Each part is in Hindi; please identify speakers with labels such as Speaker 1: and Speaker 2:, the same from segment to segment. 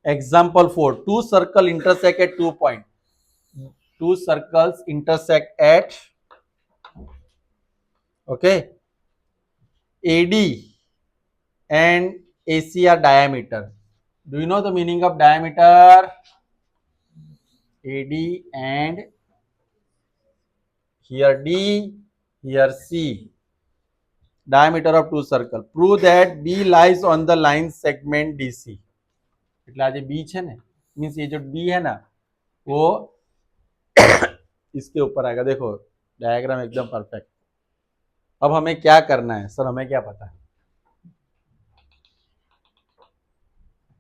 Speaker 1: Example 4, two circles intersect at 2 points. Two circles intersect at, okay, AD and AC are diameter. Do you know the meaning of diameter? AD and here D, here C. Diameter of two circles. Prove that B lies on the line segment DC. એટલે આ જે B છે ને, मीन्स ये जो D है ना, वो इसके ऊपर आएगा. देखो डायग्राम एकदम परफेक्ट. अब हमें क्या करना है सर, हमें क्या पता है.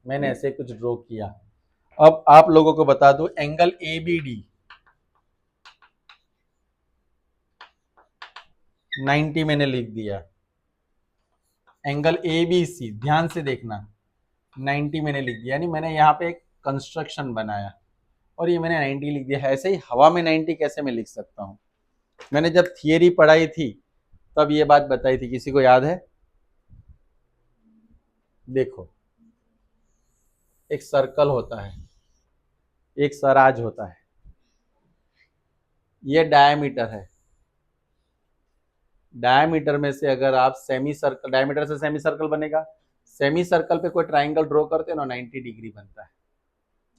Speaker 1: मैंने ऐसे कुछ ड्रॉ किया. अब आप लोगों को बता दूं, एंगल ABD 90 मैंने लिख दिया. एंगल ABC ध्यान से देखना 90 मैंने लिख दिया. यानी मैंने यहाँ पे एक कंस्ट्रक्शन बनाया और ये मैंने 90 लिख दिया. ऐसे ही हवा में 90 कैसे मैं लिख सकता हूँ. मैंने जब थियरी पढ़ाई थी तब ये बात बताई थी. किसी को याद है? देखो एक सर्कल होता है, एक सराज होता है, ये डायमीटर है. डायमीटर में से अगर आप सेमी सर्कल, डायमीटर से सेमी सर्कल बनेगा. सेमी सर्कल पे कोई ट्राइंगल ड्रॉ करते हो ना 90 डिग्री बनता है.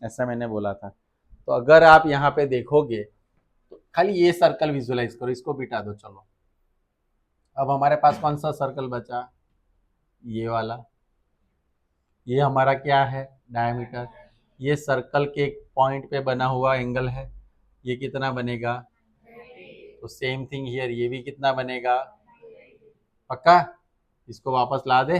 Speaker 1: ऐसा मैंने बोला था. तो अगर आप यहाँ पे देखोगे तो खाली ये सर्कल विजुअलाइज करो, इसको बिठा दो. चलो अब हमारे पास कौन सा सर्कल बचा? ये वाला. ये हमारा क्या है? डायमीटर. ये सर्कल के एक पॉइंट पे बना हुआ एंगल है. ये कितना बनेगा? तो सेम थिंग हियर, ये भी कितना बनेगा? पक्का? इसको वापस ला दे.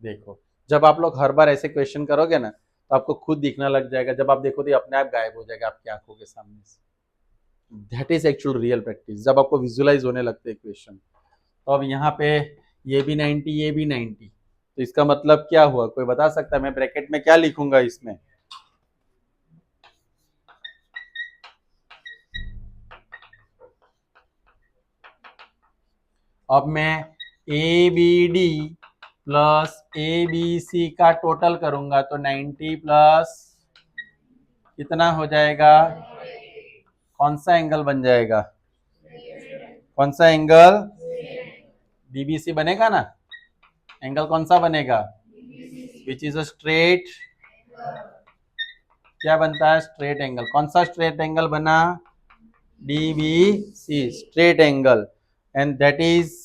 Speaker 1: देखो जब आप लोग हर बार ऐसे क्वेश्चन करोगे ना तो आपको खुद दिखना लग जाएगा. जब आप देखो तो अपने आप गायब हो जाएगा आपकी आंखों के सामने से. That is actual real practice. जब आपको विजुअलाइज होने लगते हैं क्वेश्चन. तो अब यहाँ पे ये भी 90, ये भी 90. तो इसका मतलब क्या हुआ? कोई बता सकता है? मैं ब्रैकेट में क्या लिखूंगा इसमें? अब मैं ABD प्लस ABC का टोटल करूंगा तो 90 प्लस कितना हो जाएगा? कौन सा एंगल बन जाएगा? कौन सा एंगल? DBC बनेगा ना. एंगल कौन सा बनेगा? Which is a straight. क्या बनता है? Straight angle. कौन सा स्ट्रेट एंगल बना? DBC straight angle. And that is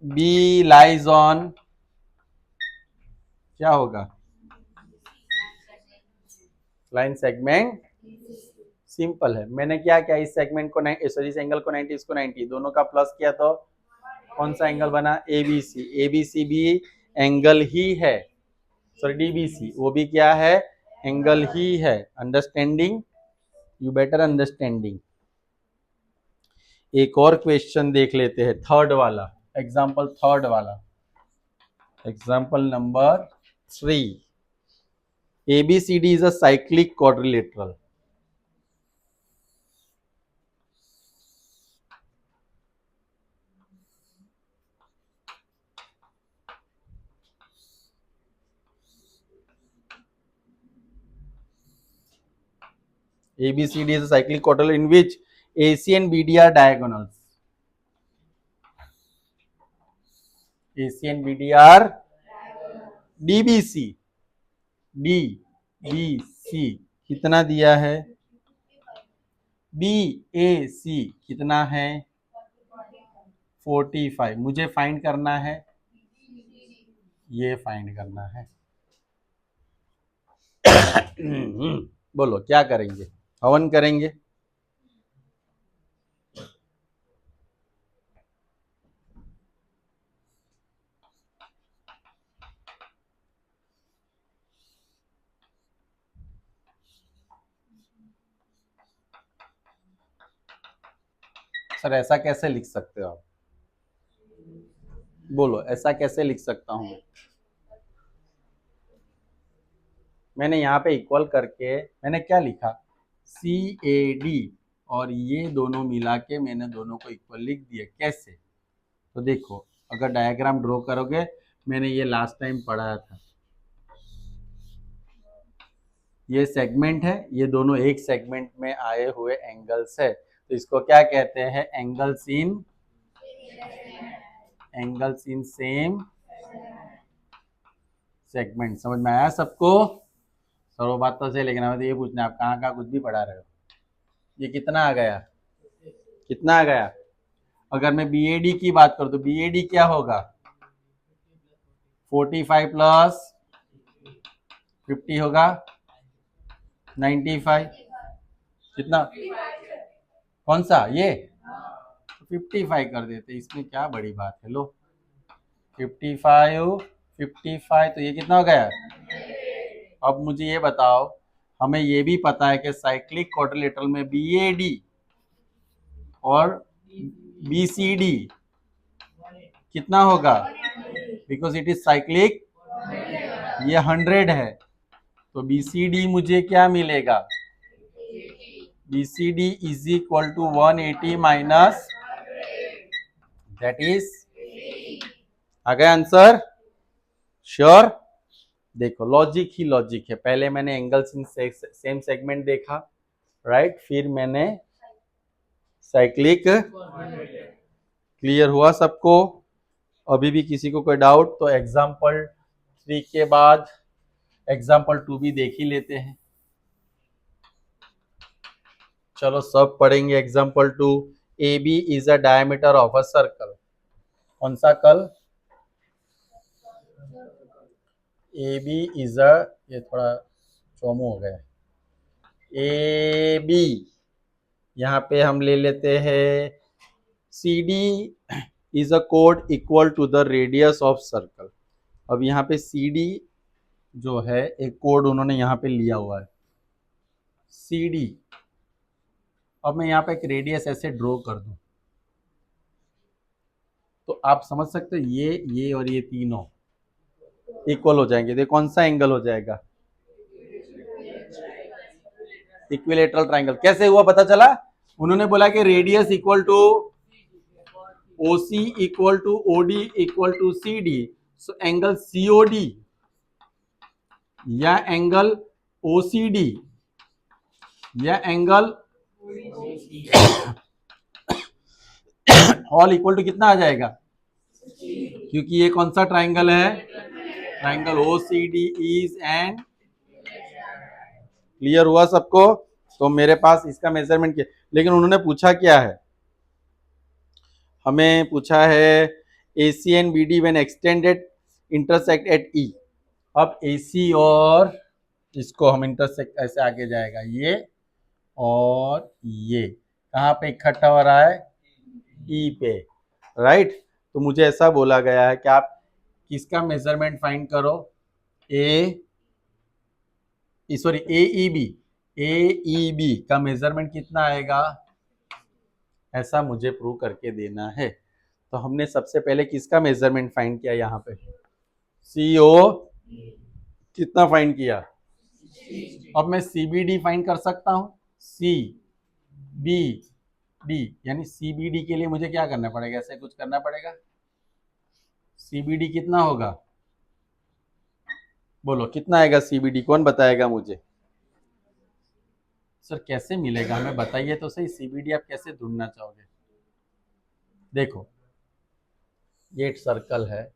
Speaker 1: B lies on, क्या होगा? Line segment. सिंपल है. मैंने क्या किया, इस सेगमेंट को सॉरी इस एंगल को 90, इसको 90, दोनों का प्लस किया तो कौन सा एंगल बना? ABC. ABC भी एंगल ही है. सॉरी DBC वो भी क्या है? एंगल ही है. अंडरस्टैंडिंग? You better understanding. एक और क्वेश्चन देख लेते हैं, थर्ड वाला एग्जाम्पल. थर्ड वाला example number 3. ABCD is a cyclic quadrilateral. ABCD is a cyclic quadrilateral in which AC and BD are diagonals. AC and BD are DBC. DBC कितना दिया है? BAC कितना है? 45. मुझे फाइंड करना है, ये फाइंड करना है. बोलो क्या करेंगे? हवन करेंगे? सर ऐसा कैसे लिख सकते हो आप? बोलो ऐसा कैसे लिख सकता हूं मैं? मैंने यहाँ पे इक्वल करके मैंने क्या लिखा? CAD और ये दोनों मिला के मैंने दोनों को इक्वल लिख दिया. कैसे? तो देखो अगर डायग्राम ड्रॉ करोगे, मैंने ये लास्ट टाइम पढ़ाया था. ये सेगमेंट है, ये दोनों एक सेगमेंट में आए हुए एंगल्स है, तो इसको क्या कहते हैं? Angles in same segment. समझ में आया सबको? सर वो बात तो सही, लेकिन हमें तो ये पूछना है आप कहाँ कहाँ कुछ भी पढ़ा रहे हो। ये कितना आ गया? कितना आ गया? अगर मैं BAD की बात करूं तो BAD क्या होगा? 45 प्लस 50 होगा 95। कितना? कौन सा? ये 55 कर देते, इसमें क्या बड़ी बात है। लो 55 55, तो ये कितना हो गया? अब मुझे ये बताओ, हमें ये भी पता है कि साइक्लिक क्वाड्रिलेटरल में BAD और BCD कितना होगा? बिकॉज इट इज साइक्लिक, ये 100 है, तो BCD मुझे क्या मिलेगा? BCD is equal to 180 minus, that is, आ गया आंसर? श्योर? देखो लॉजिक ही लॉजिक है। पहले मैंने एंगल्स इन सेम सेगमेंट देखा, राइट, फिर मैंने साइक्लिक। क्लियर हुआ सबको? अभी भी किसी को कोई डाउट तो एग्जाम्पल 3 के बाद एग्जाम्पल 2 भी देख ही लेते हैं। चलो सब पढ़ेंगे example 2। AB is a diameter of a circle. कौन सा कल? AB इज अ, ये थोड़ा चौमू हो गया। AB, यहाँ पे हम ले लेते हैं CD इज अ कोड equal to the radius of circle. अब यहाँ पे CD जो है एक कोड उन्होंने यहाँ पे लिया हुआ है CD। अब मैं यहाँ पे एक रेडियस ऐसे ड्रॉ कर दूं तो आप समझ सकते हो ये और ये तीनों इक्वल हो जाएंगे। देखो कौन सा एंगल हो जाएगा? Equilateral triangle. कैसे हुआ पता चला? उन्होंने बोला कि radius equal to OC equal to OD equal to CD। So angle COD या एंगल OCD या एंगल ऑल इक्वल टू कितना आ जाएगा? क्योंकि ये कौन सा ट्राइंगल है? Triangle OCD is an. Clear हुआ सबको? तो मेरे पास इसका मेजरमेंट किया, लेकिन उन्होंने पूछा क्या है? हमें पूछा है AC and BD when extended intersect at E। अब AC और इसको हम इंटरसेक्ट, ऐसे आगे जाएगा ये और ये कहाँ पे इकट्ठा हो रहा है? E पे, राइट। तो मुझे ऐसा बोला गया है कि आप किसका मेजरमेंट फाइंड करो? AEB का मेजरमेंट कितना आएगा, ऐसा मुझे प्रूव करके देना है। तो हमने सबसे पहले किसका मेजरमेंट फाइंड किया? यहाँ पे CO कितना फाइंड किया? अब मैं CBD फाइंड कर सकता हूँ। CBD यानी CBD के लिए मुझे क्या करना पड़ेगा? ऐसे कुछ करना पड़ेगा। CBD कितना होगा? बोलो कितना आएगा CBD? कौन बताएगा मुझे? सर कैसे मिलेगा हमें, बताइए तो सही। CBD आप कैसे ढूंढना चाहोगे? देखो ये एक सर्कल है,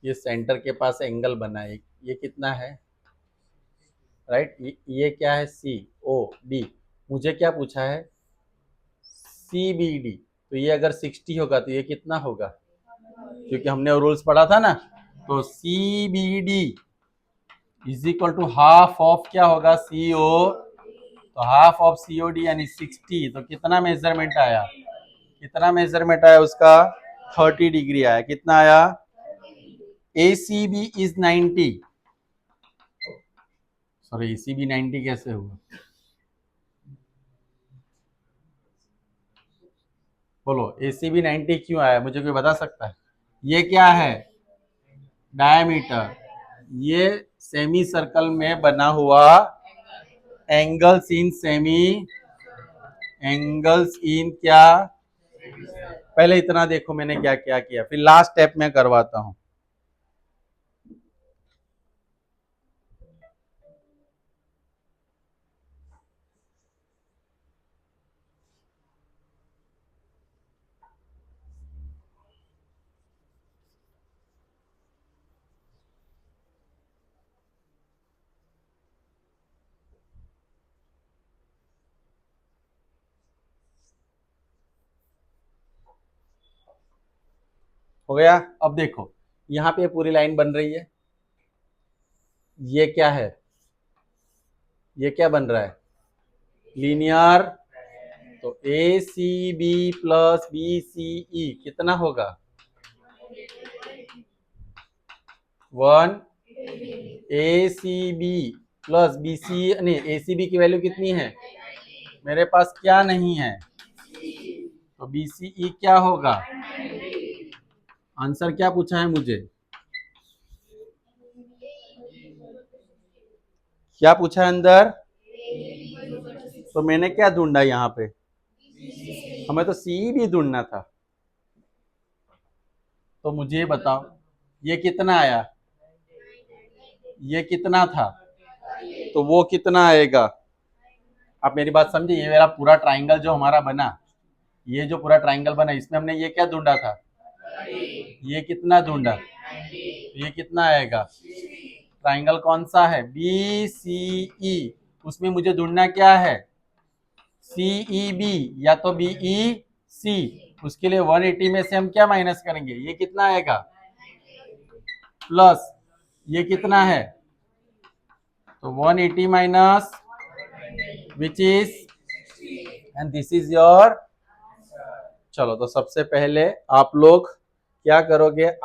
Speaker 1: ये सेंटर के पास एंगल बना है, ये कितना है? राइट, ये क्या है? COD। मुझे क्या पूछा है? CBD। तो ये अगर 60 होगा तो ये कितना होगा? क्योंकि हमने रूल्स पढ़ा था ना। तो CBD is equal to half of क्या होगा? CO। तो हाफ ऑफ COD यानी 60। तो कितना मेजरमेंट आया? कितना मेजरमेंट आया उसका? 30 डिग्री आया। कितना आया? ACB is 90। सॉरी ACB 90 कैसे हुआ? बोलो ACB 90 क्यों आया? मुझे कोई बता सकता है? ये क्या है? डायमीटर। ये सेमी सर्कल में बना हुआ angles in semi, angles in क्या? पहले इतना देखो मैंने क्या क्या किया, फिर लास्ट स्टेप में करवाता हूं। हो गया। अब देखो यहाँ पे पूरी लाइन बन रही है, ये क्या है, ये क्या बन रहा है, लीनियर। तो A C B plus B C E कितना होगा, 1 A C B plus B C, नहीं ए सी बी की वैल्यू कितनी है, मेरे पास क्या नहीं है, तो बी सी ई क्या होगा, आंसर क्या पूछा है मुझे, क्या पूछा है अंदर, तो मैंने क्या ढूंढा यहाँ पे, हमें तो सी भी ढूंढना था। तो मुझे बताओ ये कितना आया, ये कितना था, तो वो कितना आएगा। आप मेरी बात समझे, ये मेरा पूरा ट्राइंगल जो हमारा बना, ये जो पूरा ट्राइंगल बना, इसमें हमने ये क्या ढूंढा था, ये कितना ढूंढा, ये कितना आएगा, ट्राइंगल कौन सा है, बी सी ई, उसमें मुझे ढूंढना क्या है, सी ई बी या तो बी ई सी। उसके लिए 180 में से हम क्या माइनस करेंगे, ये कितना आएगा, प्लस ये कितना है, तो 180 minus which is, and this is your. चलो तो सबसे पहले आप लोग क्या करोगे, आज